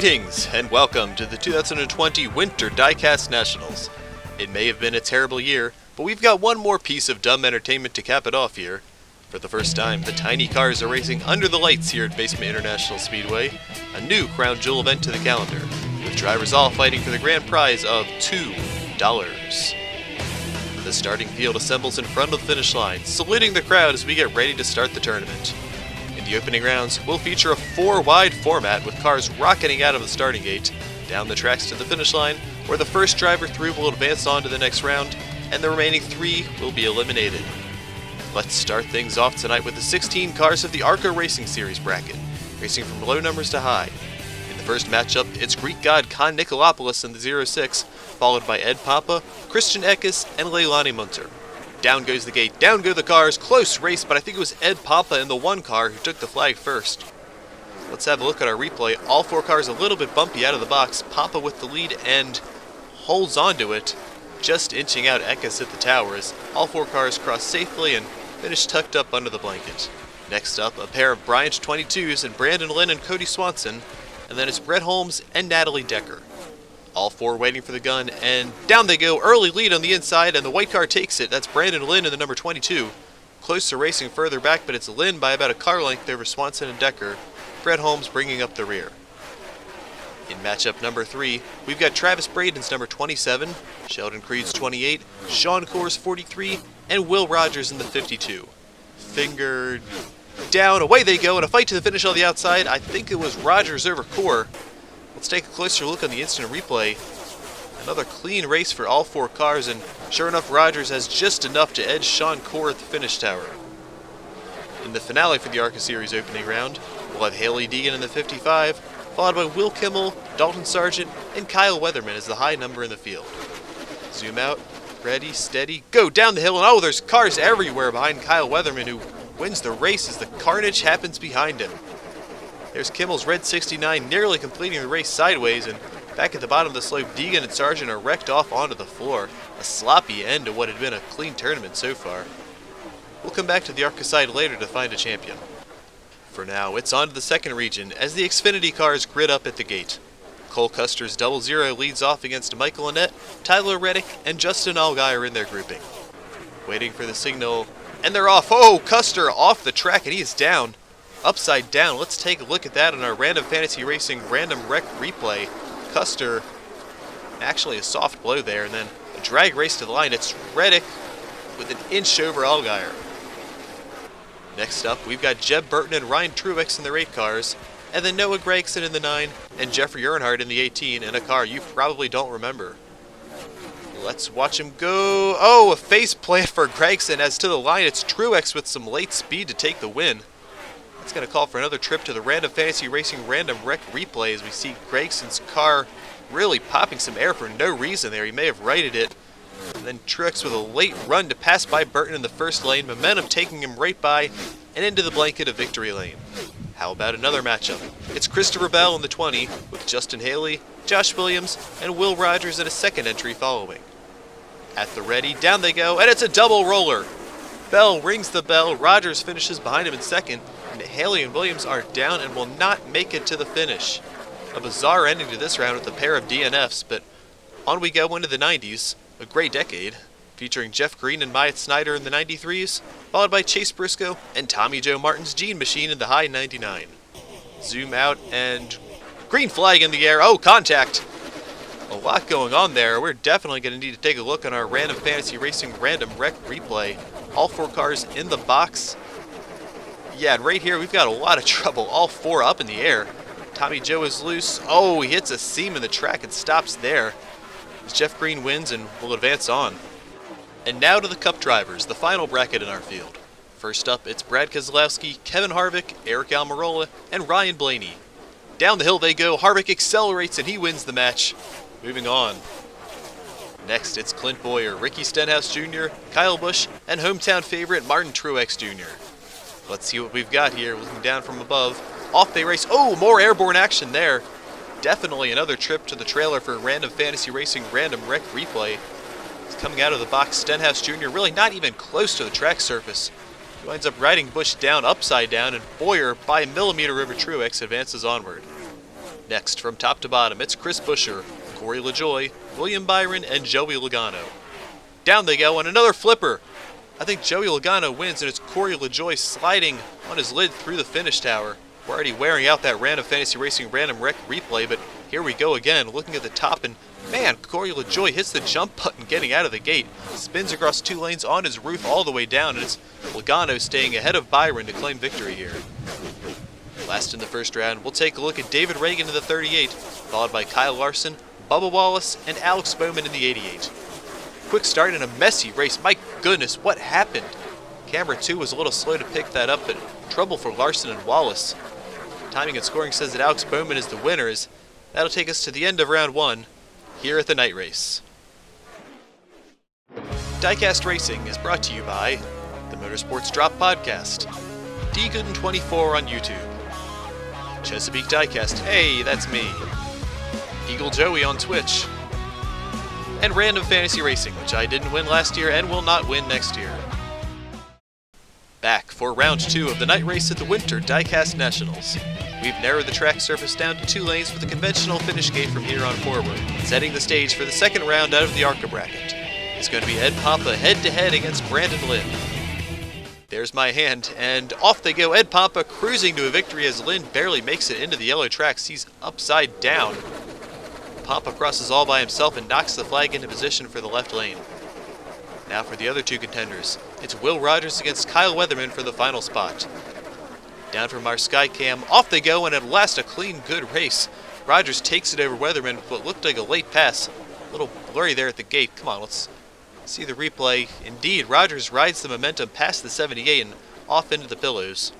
Greetings and welcome to the 2020 Winter Diecast Nationals. It may have been a terrible year, but we've got one more piece of dumb entertainment to cap it off here. For the first time, the tiny cars are racing under the lights here at Basement International Speedway, a new crown jewel event to the calendar, with drivers all fighting for the grand prize of $2. The starting field assembles in front of the finish line, saluting the crowd as we get ready to start the tournament. In the opening rounds, we'll feature a 4-wide format with cars rocketing out of the starting gate, down the tracks to the finish line, where the first driver through will advance on to the next round, and the remaining 3 will be eliminated. Let's start things off tonight with the 16 cars of the ARCA Racing Series bracket, racing from low numbers to high. In the first matchup, it's Greek god Con Nikolopoulos in the 06, followed by Ed Papa, Christian Eckes, and Leilani Munter. Down goes the gate, down go the cars, close race, but I think it was Ed Papa in the 1 car who took the flag first. Let's have a look at our replay. All 4 cars a little bit bumpy out of the box, Papa with the lead and holds onto it, just inching out Eckes at the towers. All 4 cars cross safely and finish tucked up under the blanket. Next up, a pair of Bryant 22s and Brandon Lynn and Cody Swanson, and then it's Brett Holmes and Natalie Decker. All 4 waiting for the gun, and down they go. Early lead on the inside, and the white car takes it. That's Brandon Lynn in the number 22. Close to racing further back, but it's Lynn by about a car length over Swanson and Decker. Brett Holmes bringing up the rear. In matchup number 3, we've got Travis Braden's number 27, Sheldon Creed's 28, Sean Core's 43, and Will Rogers in the 52. Fingered down, away they go, and a fight to the finish on the outside. I think it was Rogers over Core. Let's take a closer look on the instant replay. Another clean race for all 4 cars, and sure enough, Rogers has just enough to edge Sean Core at the finish tower. In the finale for the ARCA Series opening round, we'll have Haley Deegan in the 55, followed by Will Kimmel, Dalton Sargent, and Kyle Weatherman as the high number in the field. Zoom out, ready, steady, go down the hill, and oh, there's cars everywhere behind Kyle Weatherman, who wins the race as the carnage happens behind him. There's Kimmel's red 69 nearly completing the race sideways, and back at the bottom of the slope, Deegan and Sargent are wrecked off onto the floor. A sloppy end to what had been a clean tournament so far. We'll come back to the ARCA side later to find a champion. For now, it's on to the second region as the Xfinity cars grid up at the gate. Cole Custer's 00 leads off against Michael Annette, Tyler Reddick, and Justin Allgaier in their grouping. Waiting for the signal, and they're off. Oh, Custer off the track, and he is down. Upside down. Let's take a look at that on our Random Fantasy Racing Random Wreck replay. Custer, actually a soft blow there, and then a drag race to the line. It's Reddick with an inch over Allgaier. Next up, we've got Jeb Burton and Ryan Truex in their 8 cars, and then Noah Gregson in the 9, and Jeffrey Earnhardt in the 18 in a car you probably don't remember. Let's watch him go. Oh, a face plant for Gregson. As to the line, it's Truex with some late speed to take the win. It's going to call for another trip to the Random Fantasy Racing Random Wreck replay as we see Gregson's car really popping some air for no reason there. He may have righted it. And then Truex with a late run to pass by Burton in the first lane, momentum taking him right by and into the blanket of victory lane. How about another matchup? It's Christopher Bell in the 20 with Justin Haley, Josh Williams, and Will Rogers in a second entry following. At the ready, down they go, and it's a double roller. Bell rings the bell, Rogers finishes behind him in second, and Haley and Williams are down and will not make it to the finish. A bizarre ending to this round with a pair of DNFs, but on we go into the 90s, a great decade, featuring Jeff Green and Myatt Snyder in the 93s, followed by Chase Briscoe and Tommy Joe Martin's Gene Machine in the high 99. Zoom out and green flag in the air. Oh, contact! A lot going on there. We're definitely going to need to take a look on our Random Fantasy Racing Random Wreck replay. All 4 cars in the box. Yeah, and right here we've got a lot of trouble. All 4 up in the air. Tommy Joe is loose. Oh, he hits a seam in the track and stops there. As Jeff Green wins and will advance on. And now to the Cup drivers, the final bracket in our field. First up, it's Brad Keselowski, Kevin Harvick, Eric Almirola, and Ryan Blaney. Down the hill they go. Harvick accelerates and he wins the match. Moving on. Next, it's Clint Boyer, Ricky Stenhouse Jr., Kyle Busch, and hometown favorite Martin Truex Jr. Let's see what we've got here, looking down from above. Off they race. Oh, more airborne action there. Definitely another trip to the trailer for Random Fantasy Racing Random Wreck replay. He's coming out of the box. Stenhouse Jr. really not even close to the track surface. He winds up riding Busch down upside down, and Boyer, by a millimeter over Truex, advances onward. Next, from top to bottom, it's Chris Buescher, Corey LaJoie, William Byron, and Joey Logano. Down they go, and another flipper! I think Joey Logano wins, and it's Corey LaJoie sliding on his lid through the finish tower. We're already wearing out that Random Fantasy Racing Random Wreck replay, but here we go again, looking at the top, and man, Corey LaJoie hits the jump button getting out of the gate, spins across 2 lanes on his roof all the way down, and it's Logano staying ahead of Byron to claim victory here. Last in the first round, we'll take a look at David Reagan in the 38, followed by Kyle Larson, Bubba Wallace, and Alex Bowman in the 88. Quick start in a messy race. My goodness, what happened? Camera 2 was a little slow to pick that up, but trouble for Larson and Wallace. Timing and scoring says that Alex Bowman is the winner, as that'll take us to the end of round 1 here at the night race. Diecast Racing is brought to you by the Motorsports Drop Podcast, DGooden24 on YouTube, Chesapeake Diecast, hey, that's me, Eagle Joey on Twitch, and Random Fantasy Racing, which I didn't win last year and will not win next year. Back for round 2 of the night race at the Winter Diecast Nationals. We've narrowed the track surface down to 2 lanes with a conventional finish gate from here on forward, setting the stage for the second round out of the ARCA bracket. It's going to be Ed Pompa head-to-head against Brandon Lynn. There's my hand, and off they go. Ed Pompa cruising to a victory as Lynn barely makes it into the yellow tracks. He's upside down. Pompa crosses all by himself and knocks the flag into position for the left lane. Now for the other 2 contenders. It's Will Rogers against Kyle Weatherman for the final spot. Down from our Skycam, off they go, and at last a clean, good race. Rogers takes it over Weatherman with what looked like a late pass. A little blurry there at the gate. Come on, let's see the replay. Indeed, Rogers rides the momentum past the 78 and off into the pillows.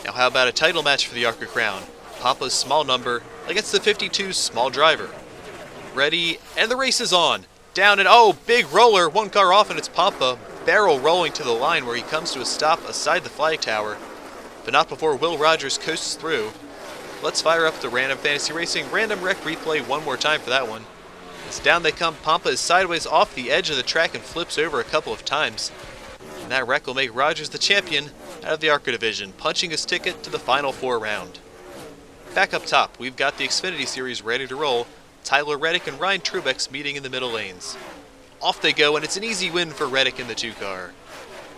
Now how about a title match for the ARCA crown? Pompa's small number against the 52's small driver. Ready, and the race is on. Down and oh, big roller, 1 car off, and it's Pompa barrel rolling to the line where he comes to a stop aside the flag tower, but not before Will Rogers coasts through. Let's fire up the Random Fantasy Racing Random Wreck replay one more time for that one. As down they come, Pompa is sideways off the edge of the track and flips over a couple of times. And that wreck will make Rogers the champion out of the ARCA division, punching his ticket to the Final 4 round. Back up top, we've got the Xfinity Series ready to roll. Tyler Reddick and Ryan Truex meeting in the middle lanes. Off they go, and it's an easy win for Reddick in the 2 car.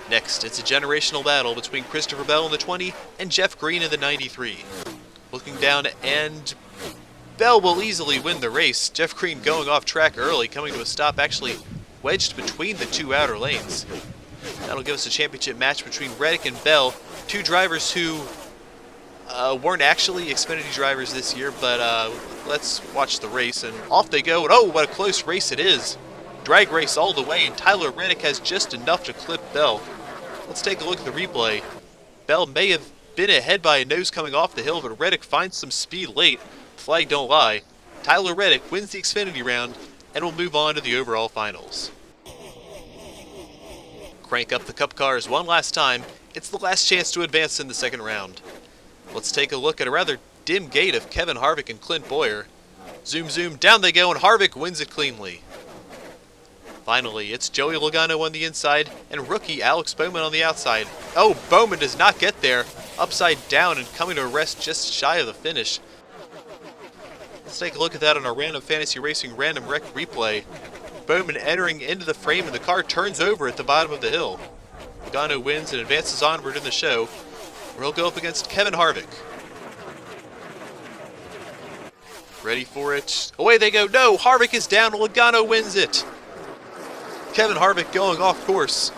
Next, it's a generational battle between Christopher Bell in the 20 and Jeff Green in the 93. Looking down, and Bell will easily win the race. Jeff Green going off track early, coming to a stop actually wedged between the 2 outer lanes. That'll give us a championship match between Reddick and Bell, 2 drivers who weren't actually Xfinity drivers this year, but let's watch the race, and off they go, and oh, what a close race it is. Drag race all the way, and Tyler Reddick has just enough to clip Bell. Let's take a look at the replay. Bell may have been ahead by a nose coming off the hill, but Reddick finds some speed late. Flag don't lie. Tyler Reddick wins the Xfinity round and will move on to the overall finals. Crank up the Cup cars one last time. It's the last chance to advance in the second round. Let's take a look at a rather dim gate of Kevin Harvick and Clint Boyer. Zoom, zoom, down they go, and Harvick wins it cleanly. Finally, it's Joey Logano on the inside and rookie Alex Bowman on the outside. Oh, Bowman does not get there. Upside down and coming to a rest just shy of the finish. Let's take a look at that on our Random Fantasy Racing Random Wreck replay. Bowman entering into the frame, and the car turns over at the bottom of the hill. Logano wins and advances onward in the show, where he'll go up against Kevin Harvick. Ready for it. Away they go. No, Harvick is down. Logano wins it. Kevin Harvick going off course.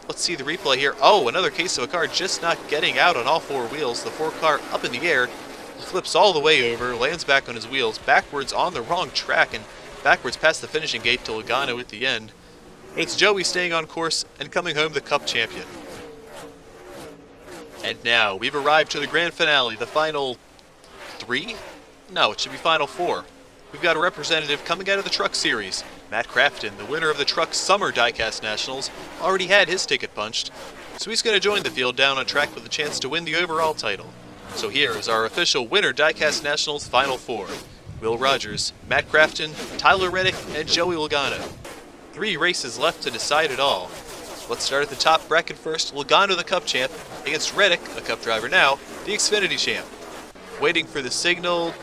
Let's see the replay here. Oh, another case of a car just not getting out on all 4 wheels. The 4 car up in the air. He flips all the way over, lands back on his wheels, backwards on the wrong track, and backwards past the finishing gate to Logano at the end. It's Joey staying on course and coming home the Cup champion. And now, we've arrived to the grand finale, the final 3? No, it should be final 4. We've got a representative coming out of the Truck Series. Matt Crafton, the winner of the Truck Summer Diecast Nationals, already had his ticket punched, so he's going to join the field down on track with a chance to win the overall title. So here is our official Winter Diecast Nationals Final 4. Will Rogers, Matt Crafton, Tyler Reddick, and Joey Logano. 3 races left to decide it all. Let's start at the top bracket first. Logano, the Cup champ, against Reddick, a Cup driver now, the Xfinity champ. waiting for the signal.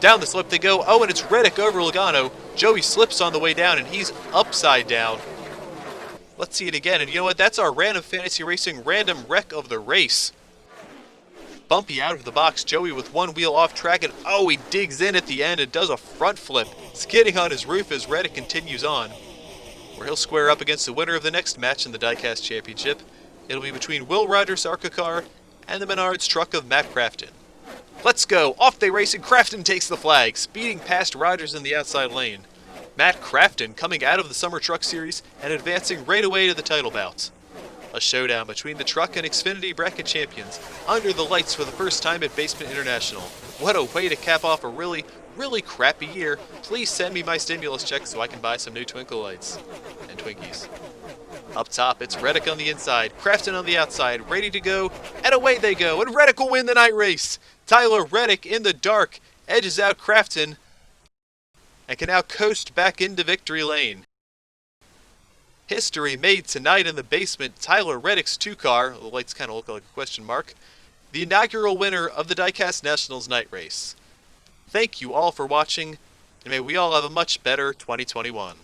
Down the slip they go. Oh, and it's Reddick over Logano. Joey slips on the way down, and he's upside down. Let's see it again. And you know what? That's our random fantasy racing random wreck of the race. Bumpy out of the box. Joey with one wheel off track, and oh, he digs in at the end and does a front flip, skidding on his roof as Reddick continues on, where he'll square up against the winner of the next match in the Diecast Championship. It'll be between Will Rogers' ARCA car and the Menards truck of Matt Crafton. Let's go! Off they race, and Crafton takes the flag, speeding past Rogers in the outside lane. Matt Crafton coming out of the Summer Truck Series and advancing right away to the title bout. A showdown between the Truck and Xfinity bracket champions under the lights for the first time at Basement International. What a way to cap off a really crappy year. Please send me my stimulus check so I can buy some new twinkle lights and Twinkies. Up top, it's Reddick on the inside, Crafton on the outside, ready to go, and away they go, and Reddick will win the night race! Tyler Reddick in the dark edges out Crafton and can now coast back into victory lane. History made tonight in the basement. Tyler Reddick's 2-car, the lights kind of look like a question mark, the inaugural winner of the Diecast Nationals night race. Thank you all for watching, and may we all have a much better 2021.